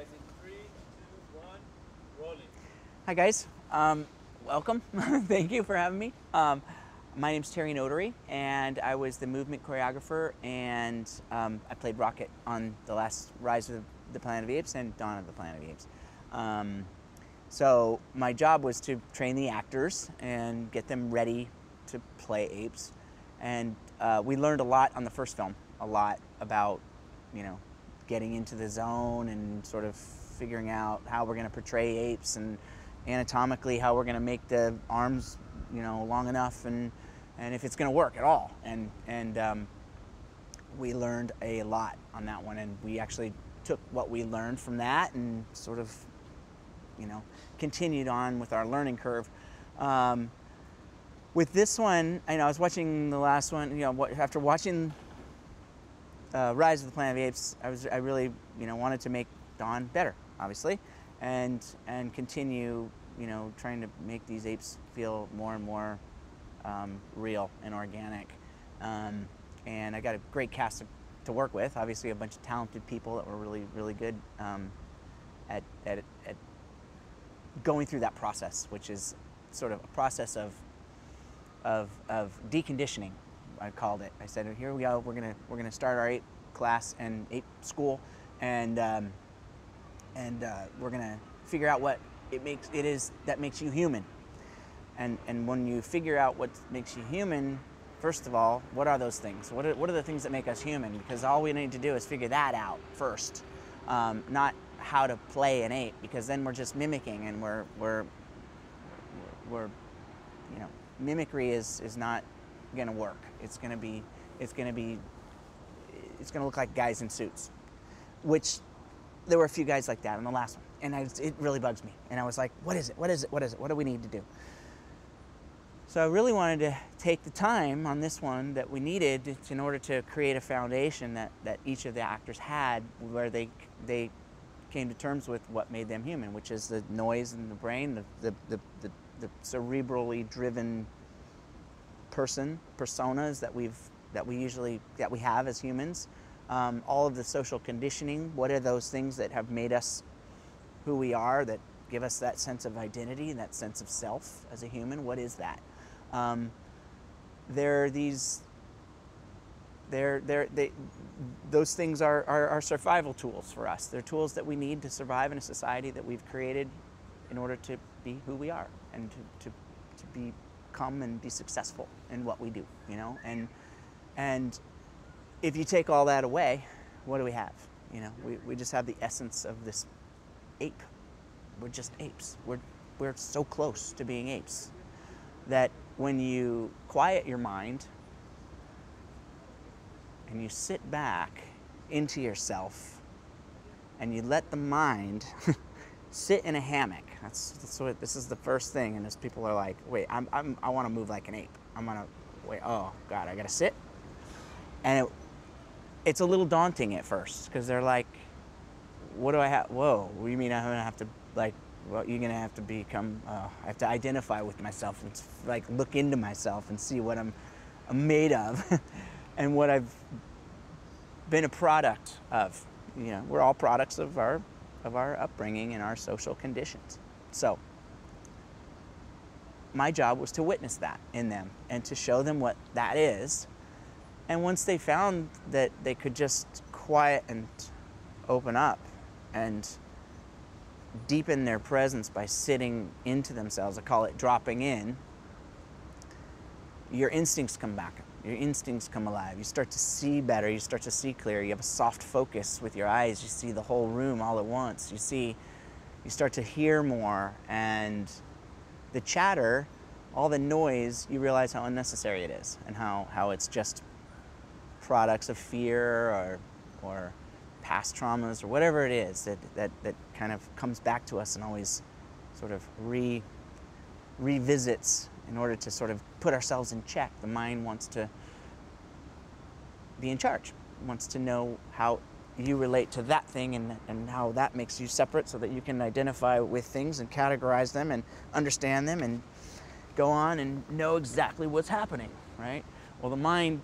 guys, in 3, 2, 1, rolling. Hi guys, welcome. Thank you for having me. My name's Terry Notary, and I was the movement choreographer, and I played Rocket on the last Rise of the Planet of the Apes and Dawn of the Planet of the Apes. So my job was to train the actors and get them ready to play apes, and we learned a lot on the first film, a lot about, you know, getting into the zone and sort of figuring out how we're going to portray apes and anatomically how we're going to make the arms, you know, long enough and if it's going to work at all. And we learned a lot on that one, and we actually took what we learned from that and sort of, you know, continued on with our learning curve. With this one, I was watching the last one, you know, after watching Rise of the Planet of the Apes, I really, you know, wanted to make Dawn better, obviously, and continue, you know, trying to make these apes feel more and more real and organic. And I got a great cast to work with. Obviously, a bunch of talented people that were really good at going through that process, which is sort of a process of deconditioning. I called it. I said, here we go. We're gonna start our ape class and ape school, and we're gonna figure out what it is that makes you human. And when you figure out what makes you human, first of all, what are those things? What are the things that make us human? Because all we need to do is figure that out first, not how to play an ape, because then we're just mimicking, and we're you know, mimicry is not going to work. It's going to look like guys in suits, which there were a few guys like that in the last one, and it really bugs me. And I was like, what is it? What do we need to do? So I really wanted to take the time on this one that we needed in order to create a foundation that each of the actors had, where they came to terms with what made them human, which is the noise in the brain, the cerebrally driven personas that we have as humans, all of the social conditioning. What are those things that have made us who we are, that give us that sense of identity and that sense of self as a human? What is that? Those things are survival tools for us. They're tools that we need to survive in a society that we've created in order to be who we are and to become and be successful in what we do, you know. And if you take all that away, what do we have? You know, we just have the essence of this ape. We're just apes. We're so close to being apes that when you quiet your mind and you sit back into yourself and you let the mind sit in a hammock. That's what this is, the first thing. And as people are like, wait, I want to move like an ape. I'm gonna wait. Oh God, I gotta sit. And it's a little daunting at first, because they're like, what do I have? Whoa, what do you mean I'm gonna have to, like, well, you're gonna have to become, I have to identify with myself and like look into myself and see what I'm made of and what I've been a product of. You know, we're all products of our upbringing and our social conditions. So my job was to witness that in them and to show them what that is. And once they found that they could just quiet and open up and deepen their presence by sitting into themselves, I call it dropping in, your instincts come back. Your instincts come alive. You start to see better. You start to see clearer. You have a soft focus with your eyes. You see the whole room all at once. You start to hear more, and the chatter, all the noise, you realize how unnecessary it is, and how it's just products of fear or past traumas or whatever it is that kind of comes back to us and always sort of revisits in order to sort of put ourselves in check. The mind wants to be in charge, wants to know how you relate to that thing and how that makes you separate, so that you can identify with things and categorize them and understand them and go on and know exactly what's happening, right? Well, the mind,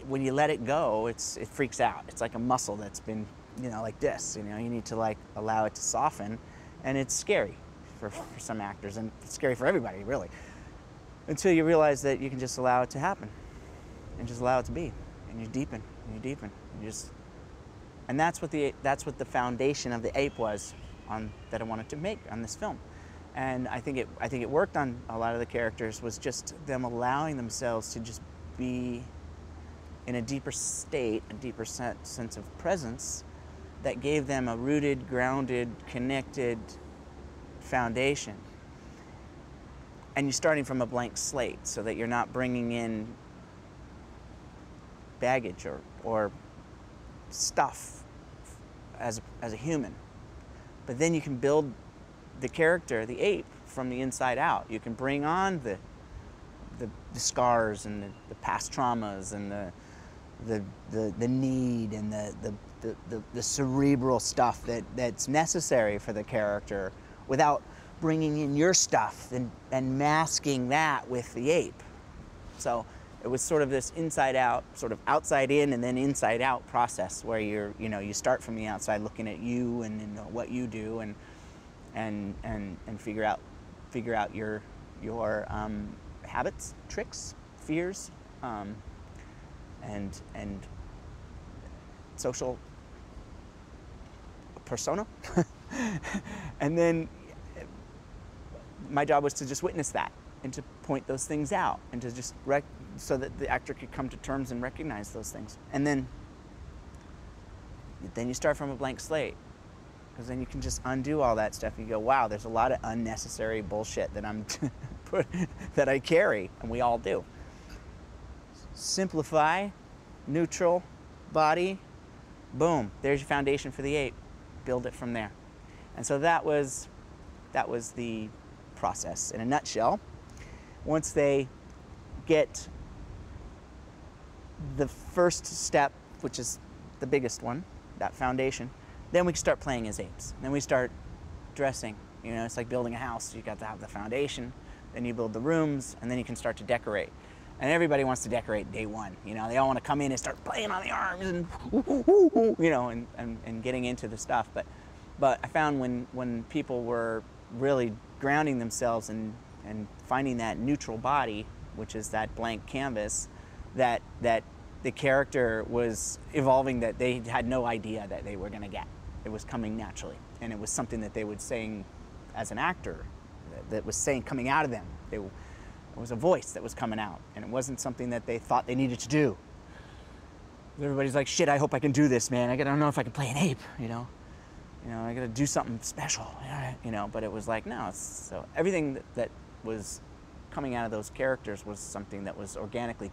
when you let it go, it freaks out. It's like a muscle that's been you know, like this. You know, you need to like allow it to soften, and it's scary for some actors, and it's scary for everybody, really, until you realize that you can just allow it to happen, and just allow it to be, and you deepen, and you deepen, and you just, and that's what the foundation of the ape was on that I wanted to make on this film. And I think it worked on a lot of the characters, was just them allowing themselves to just be in a deeper state, a deeper sense of presence that gave them a rooted, grounded, connected foundation. And you're starting from a blank slate so that you're not bringing in baggage or stuff as a human. But then you can build the character, the ape, from the inside out. You can bring on the scars and the past traumas and the need and the cerebral stuff that's necessary for the character, without bringing in your stuff and masking that with the ape. So it was sort of this inside out, sort of outside in and then inside out process, where you start from the outside looking at you and what you do, and figure out your habits, tricks, fears, and social persona. And then my job was to just witness that and to point those things out and to just so that the actor could come to terms and recognize those things. And then you start from a blank slate, because then you can just undo all that stuff. You go, wow, there's a lot of unnecessary bullshit that that I carry, and we all do. Simplify, neutral, body, boom, there's your foundation for the ape. Build it from there. And so that was the process in a nutshell. Once they get the first step, which is the biggest one, that foundation, then we can start playing as apes. Then we start dressing. You know, it's like building a house. You got to have the foundation, then you build the rooms, and then you can start to decorate. And everybody wants to decorate day one. You know, they all want to come in and start playing on the arms and you know, and getting into the stuff. But I found when people were really grounding themselves and finding that neutral body, which is that blank canvas, that the character was evolving, that they had no idea that they were going to get. It was coming naturally, and it was something that they would saying as an actor, that was saying, coming out of them. It was a voice that was coming out, and it wasn't something that they thought they needed to do. Everybody's like, shit, I hope I can do this, man. I don't know if I can play an ape, you know, I got to do something special, you know. But it was like, no. So everything that was coming out of those characters was something that was organically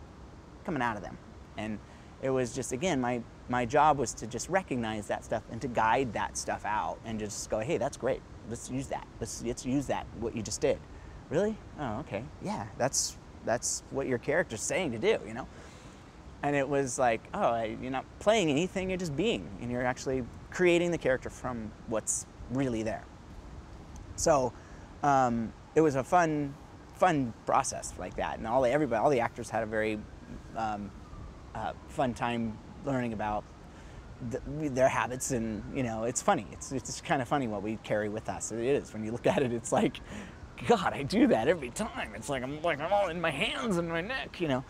coming out of them. And it was just, again, my job was to just recognize that stuff and to guide that stuff out and just go, hey, that's great. Let's use that. Let's use that, what you just did. Really? Oh, okay. Yeah, that's what your character's saying to do, you know? And it was like, oh, you're not playing anything, you're just being, and you're actually creating the character from what's really there. So it was a fun process like that, and all the actors had a very fun time learning about their habits, and you know, it's funny. It's kind of funny what we carry with us. It is, when you look at it, it's like, God, I do that every time. It's like I'm all in my hands and my neck, you know.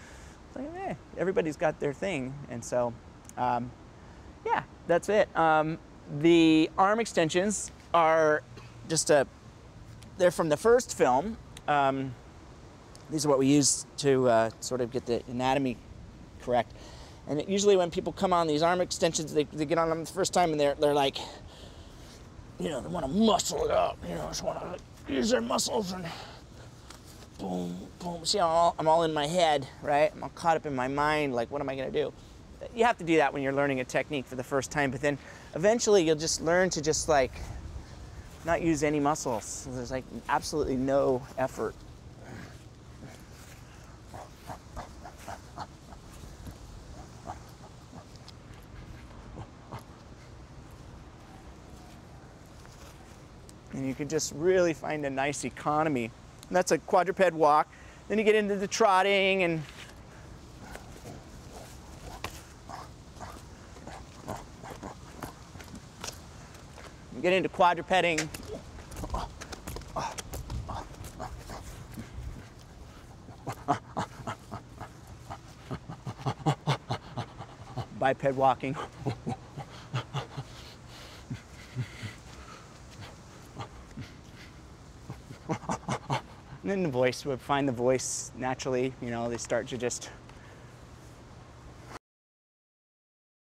It's like, everybody's got their thing, and so yeah, that's it. The arm extensions are just they're from the first film. These are what we use to sort of get the anatomy correct. And usually when people come on these arm extensions, they get on them the first time, and they're like, you know, they want to muscle it up, you know, just want to use their muscles and boom, boom. See how I'm all in my head, right? I'm all caught up in my mind, like, what am I going to do? You have to do that when you're learning a technique for the first time, but then eventually you'll just learn to just like not use any muscles. So there's like absolutely no effort. And you can just really find a nice economy. And that's a quadruped walk. Then you get into the trotting and get into quadrupeding. Biped walking. And then the voice, would find the voice naturally, you know, they start to just